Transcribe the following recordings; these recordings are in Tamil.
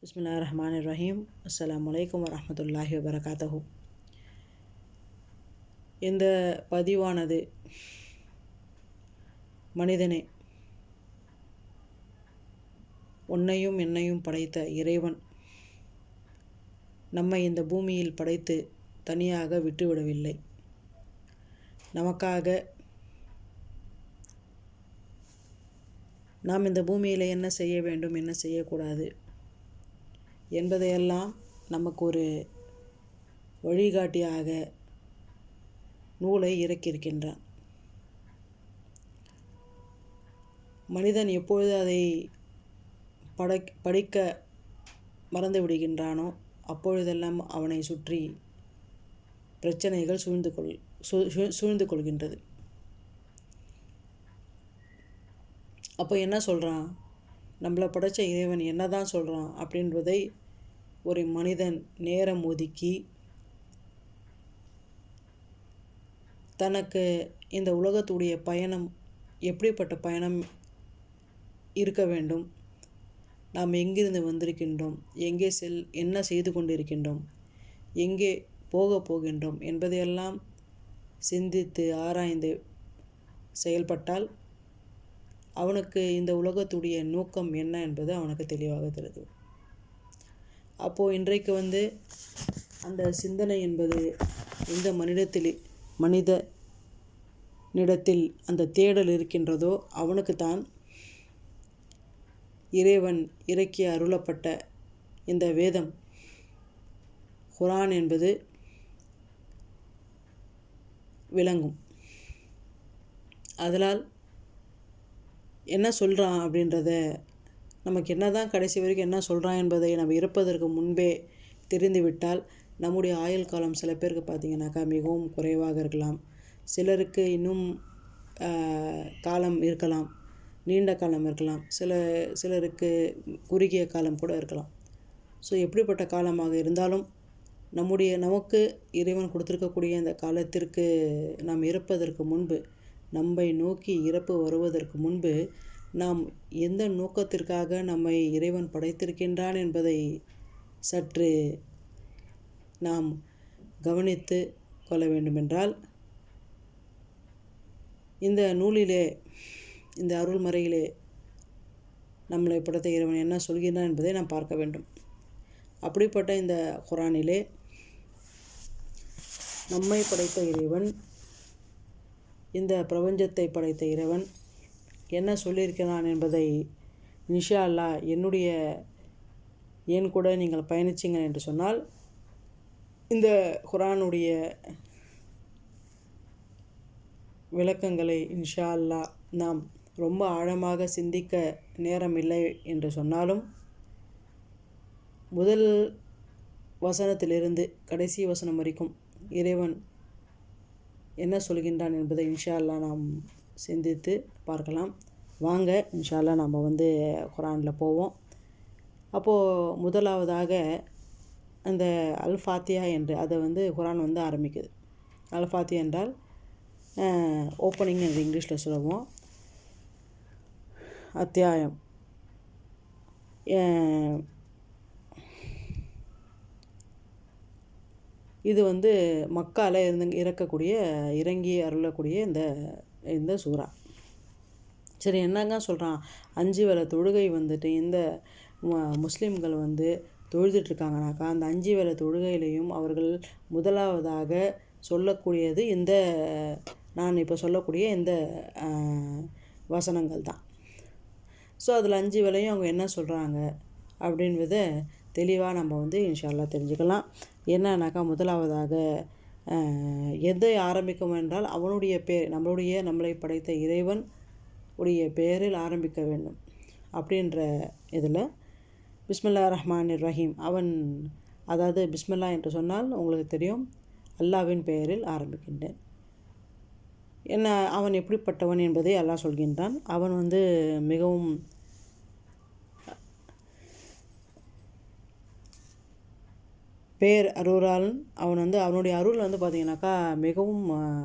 பிஸ்மில்லாஹிர்ரஹ்மானிர்ரஹீம். அஸ்ஸலாமு அலைக்கும் வரஹ்மத்துல்லாஹி வபரகாத்துஹு. இந்த பதிவானது மனிதனே, உன்னையும் என்னையும் படைத்த இறைவன் நம்மை இந்த பூமியில் படைத்து தனியாக விட்டுவிடவில்லை. நமக்காக நாம் இந்த பூமியில் என்ன செய்ய வேண்டும், என்ன செய்யக்கூடாது என்பதையெல்லாம் நமக்கு ஒரு வழிகாட்டியாக நூலை இறக்கியிருக்கின்றான். மனிதன் எப்பொழுது அதை படிக்க மறந்து விடுகின்றானோ அப்பொழுதெல்லாம் அவனை சுற்றி பிரச்சனைகள் சூழ்ந்து கொள்கின்றது. அப்போ என்ன சொல்கிறான், நம்மளை படைத்த இறைவன் என்ன தான் சொல்கிறான் அப்படின்றதை ஒரு மனிதன் நேரம் ஒதுக்கி தனக்கு இந்த உலகத்துடைய பயணம் எப்படிப்பட்ட பயணம் இருக்க வேண்டும், நாம் எங்கிருந்து வந்திருக்கின்றோம், எங்கே என்ன செய்து கொண்டிருக்கின்றோம், எங்கே போகின்றோம் என்பதையெல்லாம் சிந்தித்து ஆராய்ந்து செயல்பட்டால் அவனுக்கு இந்த உலகத்துடைய நோக்கம் என்ன என்பது அவனுக்கு தெளிவாக தெரியும். அப்போது இன்றைக்கு அந்த சிந்தனை என்பது எந்த மனிதனிடத்தில் அந்த தேடல் இருக்கின்றதோ அவனுக்குத்தான் இறைவன் இறக்கி அருளப்பட்ட இந்த வேதம் குர்ஆன் என்பது விளங்கும். அதனால் என்ன சொல்கிறான் அப்படின்றத நமக்கு என்ன தான் கடைசி வரைக்கும் என்ன சொல்கிறான் என்பதை நம்ம இறப்பதற்கு முன்பே தெரிந்துவிட்டால் நம்முடைய ஆயுள் காலம் சில பேருக்கு பார்த்திங்கனாக்கா மிகவும் குறைவாக இருக்கலாம். சிலருக்கு இன்னும் காலம் இருக்கலாம், நீண்ட காலம் இருக்கலாம், சிலருக்கு குறுகிய காலம் கூட இருக்கலாம். ஸோ எப்படிப்பட்ட காலமாக இருந்தாலும் நமக்கு இறைவன் கொடுத்துருக்கக்கூடிய அந்த காலத்திற்கு நாம் இறப்பதற்கு முன்பு, நம்மை நோக்கி இறப்பு வருவதற்கு முன்பு நாம் எந்த நோக்கத்திற்காக நம்மை இறைவன் படைத்திருக்கின்றான் என்பதை சற்று நாம் கவனித்து கொள்ள வேண்டுமென்றால் இந்த நூலிலே, இந்த அருள்மறையிலே நம்மளை படைத்த இறைவன் என்ன சொல்கிறான் என்பதை நாம் பார்க்க வேண்டும். அப்படிப்பட்ட இந்த குர்ஆனிலே நம்மை படைத்த இறைவன், இந்த பிரபஞ்சத்தை படைத்த இறைவன் என்ன சொல்லியிருக்கிறான் என்பதை இன்ஷா அல்லாஹ் என் கூட நீங்கள் பயணிச்சிங்க என்று சொன்னால் இந்த குர்ஆனுடைய விளக்கங்களை இன்ஷா அல்லாஹ் நாம் ரொம்ப ஆழமாக சிந்திக்க நேரம் இல்லை என்று சொன்னாலும் முதல் வசனத்திலிருந்து கடைசி வசனம் வரைக்கும் இறைவன் என்ன சொல்கின்றான் என்பதை இன்ஷா அல்லாஹ் நாம் சிந்தித்து பார்க்கலாம். வாங்க இன்ஷா அல்லாஹ் நம்ம குர்ஆனில் போவோம். அப்போது முதலாவதாக அந்த அல் ஃபாத்திஹா என்று அதை குர்ஆன் ஆரம்பிக்குது. அல் ஃபாத்திஹா என்றால் ஓப்பனிங் என்று இங்கிலீஷில் சொல்லுவோம். அத்தியாயம். இது மக்கால இறங்கி அருளக்கூடிய இந்த சூறா. சரி, என்னங்க சொல்கிறான், 5 வேளை தொழுகை இந்த முஸ்லீம்கள் தொழுதுட்ருக்காங்கனாக்கா அந்த 5 வேளை தொழுகையிலையும் அவர்கள் முதலாவதாக சொல்லக்கூடியது நான் இப்போ சொல்லக்கூடிய இந்த வசனங்கள் தான். ஸோ அதில் 5 வேளையும் அவங்க என்ன சொல்கிறாங்க அப்படின்றத தெளிவாக நம்ம இன்ஷா அல்லாஹ் தெரிஞ்சுக்கலாம். என்னன்னாக்கா முதலாவதாக எதை ஆரம்பிக்கும் என்றால் அவனுடைய பேர், நம்மளை படைத்த இறைவன் உடைய பெயரில் ஆரம்பிக்க வேண்டும் அப்படின்ற இதில் பிஸ்மில்லாஹிர்ரஹ்மானிர்ரஹீம். அதாவது பிஸ்மில்லா என்று சொன்னால் உங்களுக்கு தெரியும், அல்லாஹ்வின் பெயரில் ஆரம்பிக்கின்றேன். அவன் எப்படிப்பட்டவன் என்பதை அல்லாஹ் சொல்கின்றான். அவன் மிகவும் பேர் அருளால் அவன் அவனுடைய அருள் பார்த்திங்கனாக்கா மிகவும்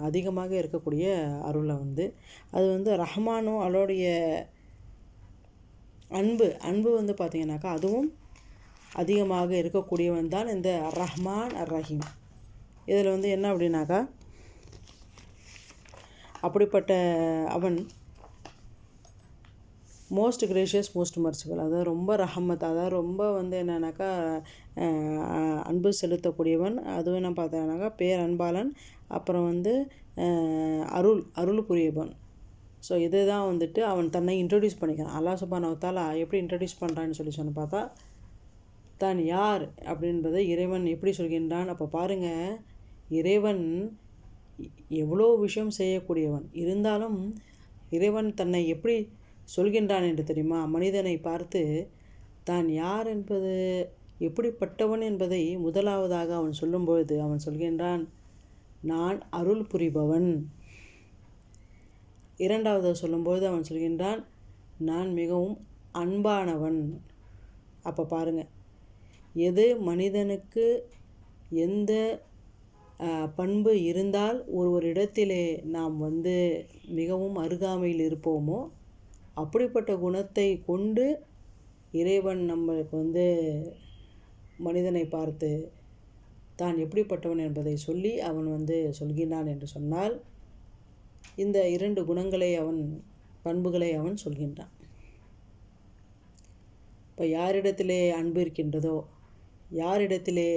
அதிகமாக இருக்கக்கூடிய அருளை அது ரஹ்மானும் அவளுடைய அன்பு பார்த்திங்கனாக்கா அதுவும் அதிகமாக இருக்கக்கூடியவன் தான் இந்த ரஹ்மான் ரஹீம். இதில் வந்து என்ன அப்படின்னாக்கா, அப்படிப்பட்ட அவன் மோஸ்ட் கிரேஷியஸ் மோஸ்ட் மர்சிபிள், அதாவது ரொம்ப ரஹமத், அதாவது ரொம்ப வந்து என்னன்னாக்கா அன்பு செலுத்தக்கூடியவன். அதுவும் என்ன பார்த்தோன்னாக்கா பேரன்பாளன், அப்புறம் வந்து அருள் புரியவன். ஸோ இதுதான் வந்துட்டு அவன் தன்னை இன்ட்ரடியூஸ் பண்ணிக்கிறான். அல்லாஹ் சுப்ஹானஹு வ தஆலா எப்படி இன்ட்ரடியூஸ் பண்ணுறான்னு சொல்லி பார்த்தா, தான் யார் அப்படின்றதை இறைவன் எப்படி சொல்கின்றான். அப்போ பாருங்கள், இறைவன் எவ்வளோ விஷயம் செய்யக்கூடியவன் இருந்தாலும் இறைவன் தன்னை எப்படி சொல்கின்றான் என்று தெரியுமா? மனிதனை பார்த்து தான் யார் என்பது, எப்படிப்பட்டவன் என்பதை முதலாவதாக அவன் சொல்லும்பொழுது அவன் சொல்கின்றான், நான் அருள் புரிபவன். இரண்டாவது சொல்லும்பொழுது அவன் சொல்கின்றான், நான் மிகவும் அன்பானவன். அப்போ பாருங்கள், எது மனிதனுக்கு எந்த பண்பு இருந்தால் ஒரு இடத்திலே நாம் வந்து மிகவும் அருகாமையில் இருப்போமோ அப்படிப்பட்ட குணத்தை கொண்டு இறைவன் நம்மளுக்கு வந்து மனிதனை பார்த்து தான் எப்படிப்பட்டவன் என்பதை சொல்லி அவன் வந்து சொல்கின்றான் என்று சொன்னால், இந்த 2 குணங்களை பண்புகளை அவன் சொல்கின்றான். இப்போ யாரிடத்திலே அன்பு இருக்கின்றதோ, யாரிடத்திலே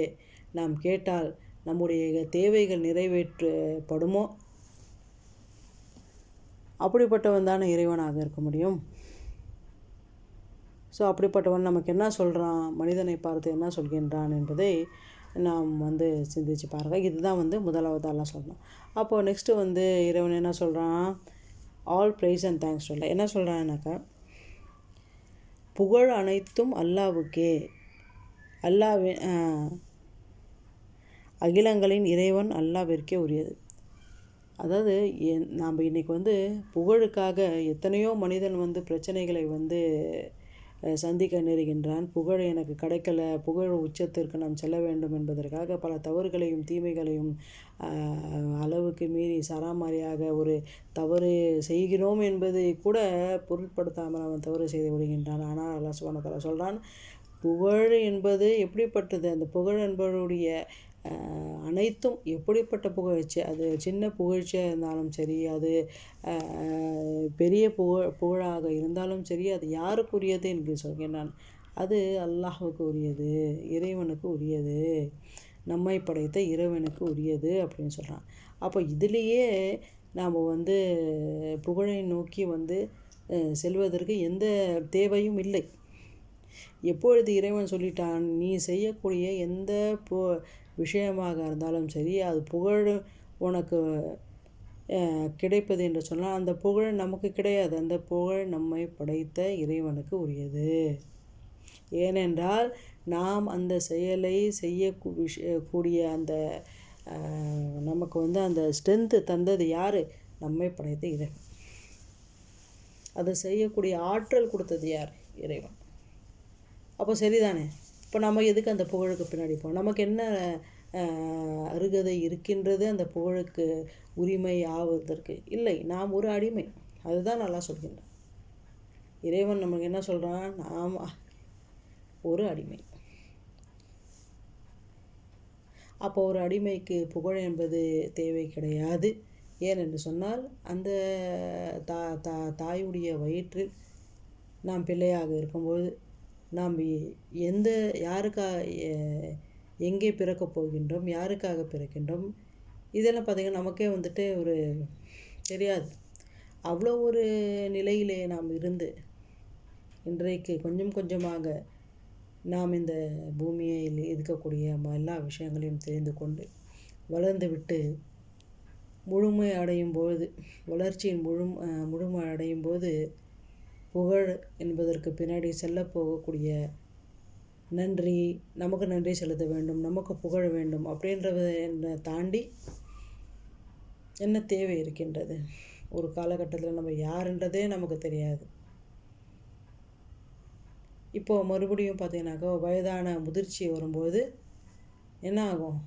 நாம் கேட்டால் நம்முடைய தேவைகள் நிறைவேற்றப்படுமோ அப்படிப்பட்டவன் தானே இறைவனாக இருக்க முடியும். ஸோ அப்படிப்பட்டவன் நமக்கு என்ன சொல்கிறான், மனிதனை பார்த்து என்ன சொல்கின்றான் என்பதை நாம் வந்து சிந்திச்சு பாருங்கள். இதுதான் வந்து முதலாவது அல்லாஹ் சொல்லணும். அப்போது நெக்ஸ்ட்டு வந்து இறைவன் என்ன சொல்கிறான், ஆல் ப்ரைஸ் அண்ட் தேங்க்ஸ் சொல்ல என்ன சொல்கிறான்னாக்கா, புகழ் அனைத்தும் அல்லாஹ்வுக்கே, அகிலங்களின் இறைவன் அல்லாஹ்விற்கே உரியது. அதாவது நாம் இன்றைக்கி வந்து புகழுக்காக எத்தனையோ மனிதன் வந்து பிரச்சனைகளை வந்து சந்திக்க நேருகின்றான். புகழ் எனக்கு கிடைக்கலை, புகழ் உச்சத்திற்கு நாம் செல்ல வேண்டும் என்பதற்காக பல தவறுகளையும் தீமைகளையும் அளவுக்கு மீறி சராமாரியாக ஒரு தவறு செய்கிறோம் என்பதை கூட பொருட்படுத்தாமல் அவன் தவறு செய்து விடுகின்றான். ஆனால் அல்லாஹ் சுப்ஹானஹு வ தஆலா சொல்கிறான், புகழ் என்பது எப்படிப்பட்டது, அந்த புகழ் என்பவருடைய அனைத்தும் எப்படிப்பட்ட புகழ்ச்சி, அது சின்ன புகழ்ச்சியாக இருந்தாலும் சரி, அது பெரிய புகழாக இருந்தாலும் சரி, அது யாருக்குரியது என்று சொல்கின்றான். அது அல்லாஹ்வுக்கு உரியது, இறைவனுக்கு உரியது, நம்மை படைத்த இறைவனுக்கு உரியது அப்படின்னு சொல்கிறான். அப்போ இதிலேயே நாம் வந்து புகழை நோக்கி வந்து செல்வதற்கு எந்த தேவையும் இல்லை. எப்பொழுது இறைவன் சொல்லிட்டான், நீ செய்யக்கூடிய எந்த விஷயமாக இருந்தாலும் சரி, அது புகழ் உனக்கு கிடைப்பது என்று சொன்னால் அந்த புகழ் நமக்கு கிடையாது, அந்த புகழ் நம்மை படைத்த இறைவனுக்கு உரியது. ஏனென்றால் நாம் அந்த செயலை செய்யக்கூடிய அந்த நமக்கு வந்து அந்த ஸ்ட்ரென்த்து தந்தது யார், நம்மை படைத்த இறைவன். அதை செய்யக்கூடிய ஆற்றல் கொடுத்தது யார், இறைவன். அப்போ சரிதானே. இப்போ நம்ம எதுக்கு அந்த புகழுக்கு பின்னாடி போவோம்? நமக்கு என்ன அருகதை இருக்கின்றது அந்த புகழுக்கு உரிமை ஆவதற்கு? இல்லை, நாம் ஒரு அடிமை. அதுதான் நல்லா சொல்கின்றான் இறைவன். நமக்கு என்ன சொல்கிறான், நாம் ஒரு அடிமை. அப்போ ஒரு அடிமைக்கு புகழ் என்பது தேவை கிடையாது. ஏனென்று சொன்னால் அந்த தாயுடைய வயிற்றில் நாம் பிள்ளையாக இருக்கும்போது நாம் எங்கே பிறக்கப் போகின்றோம், யாருக்காக பிறக்கின்றோம், இதெல்லாம் பார்த்திங்கன்னா நமக்கே வந்துட்டு ஒரு தெரியாது. அவ்வளோ ஒரு நிலையிலே நாம் இருந்து இன்றைக்கு கொஞ்சம் கொஞ்சமாக நாம் இந்த பூமியில் இருக்கக்கூடிய எல்லா விஷயங்களையும் தெரிந்து கொண்டு வளர்ந்து விட்டு முழுமை அடையும் போது, வளர்ச்சியின் முழுமை அடையும் போது புகழ் என்பதற்கு பின்னாடி செல்ல போகக்கூடிய நமக்கு நன்றி செலுத்த வேண்டும், நமக்கு புகழ வேண்டும் அப்படின்றத தாண்டி என்ன தேவை இருக்கின்றது? ஒரு காலகட்டத்தில் நம்ம யாருன்றதே நமக்கு தெரியாது. இப்போது மறுபடியும் பார்த்தீங்கன்னாக்கா வயதான முதிர்ச்சி வரும்போது என்ன ஆகும்,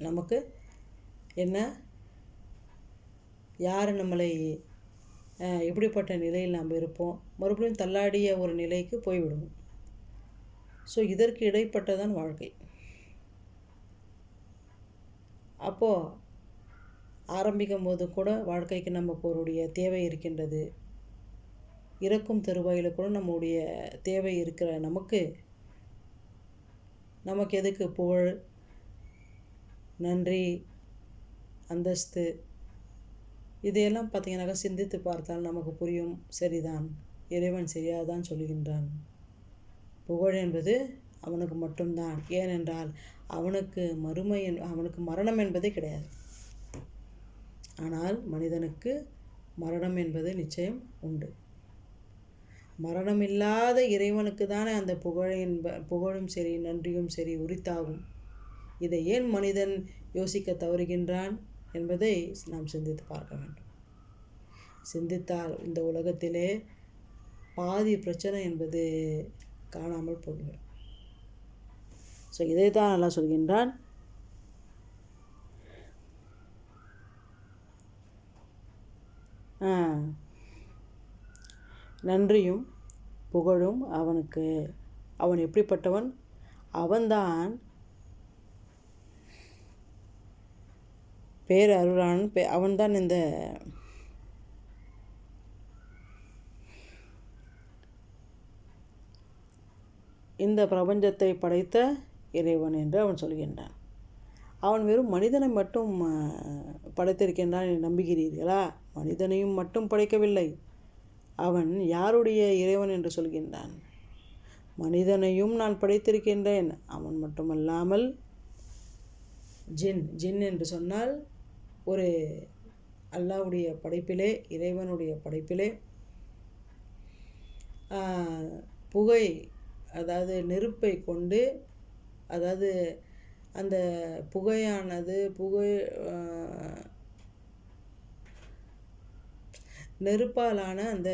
நமக்கு என்ன யார் நம்மளை எப்படிப்பட்ட நிலையில் நாம் இருப்போம், மறுபடியும் தள்ளாடிய ஒரு நிலைக்கு போய்விடுவோம். ஸோ இதற்கு இடைப்பட்டதான் வாழ்க்கை. அப்போது ஆரம்பிக்கும் போது கூட வாழ்க்கைக்கு நமக்கு ஒருடைய தேவை இருக்கின்றது. இறக்கும் தருவாயில் கூட நம்முடைய தேவை இருக்கிற நமக்கு எதுக்கு புகழ், நன்றி, அந்தஸ்து, இதையெல்லாம் பார்த்திங்கனாக்கா சிந்தித்து பார்த்தால் நமக்கு புரியும். சரிதான், இறைவன் சரியாதான் சொல்கின்றான். புகழ் என்பது அவனுக்கு மட்டும்தான். ஏனென்றால் அவனுக்கு மரணம் என்பதே கிடையாது. ஆனால் மனிதனுக்கு மரணம் என்பது நிச்சயம் உண்டு. மரணமில்லாத இறைவனுக்கு தானே அந்த புகழும் சரி, நன்றியும் சரி உரித்தாகும். இதை ஏன் மனிதன் யோசிக்க தவறுகின்றான் என்பதை நாம் சிந்தித்து பார்க்க வேண்டும். சிந்தித்தால் இந்த உலகத்திலே பாதி பிரச்சனை என்பது காணாமல் போய்விடும். ஸோ இதைத்தான் நல்லா சொல்கின்றான். நன்றியும் புகழும் அவனுக்கு. அவன் எப்படிப்பட்டவன்? அவன்தான் பேரருளான். அவன்தான் இந்த பிரபஞ்சத்தை படைத்த இறைவன் என்று அவன் சொல்கின்றான். அவன் வெறும் மனிதனை மட்டும் படைத்திருக்கின்றான் என்று நம்புகிறீர்களா? மனிதனையும் மட்டும் படைக்கவில்லை. அவன் யாருடைய இறைவன் என்று சொல்கின்றான்? மனிதனையும் நான் படைத்திருக்கின்றேன். அவன் மட்டுமல்லாமல் ஜின் என்று சொன்னால் ஒரு அல்லாஹ்வுடைய படைப்பிலே, இறைவனுடைய படைப்பிலே புகை, அதாவது நெருப்பை கொண்டு, அதாவது அந்த புகையானது நெருப்பாலான அந்த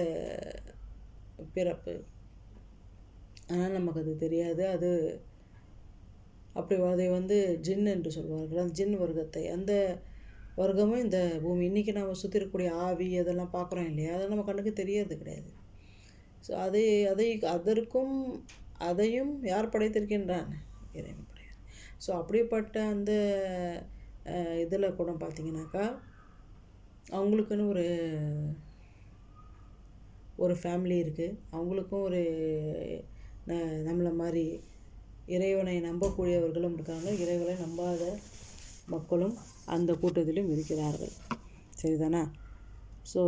பிறப்பு. ஆனால் நமக்கு அது தெரியாது. அது அப்படி அதை ஜின் என்று சொல்வார்கள். அந்த ஜின் வர்க்கத்தை, அந்த வர்க்கமும் இந்த பூமி இன்றைக்கி நம்ம சுற்றி இருக்கக்கூடிய ஆவி அதெல்லாம் பார்க்குறோம் இல்லையா, அதெல்லாம் நம்ம கண்ணுக்கு தெரியறது கிடையாது. ஸோ அதையும் யார் படைத்திருக்கின்றான்? இறைவன் படையாது. ஸோ அப்படிப்பட்ட அந்த இதில் கூட பார்த்திங்கனாக்கா அவங்களுக்குன்னு ஒரு ஃபேமிலி இருக்குது. அவங்களுக்கும் நம்மளை மாதிரி இறைவனை நம்பக்கூடியவர்களும் இருக்காங்க, இறைவனை நம்பாத மக்களும் அந்த கூட்டத்திலும் இருக்கிறார்கள். சரிதானா? ஸோ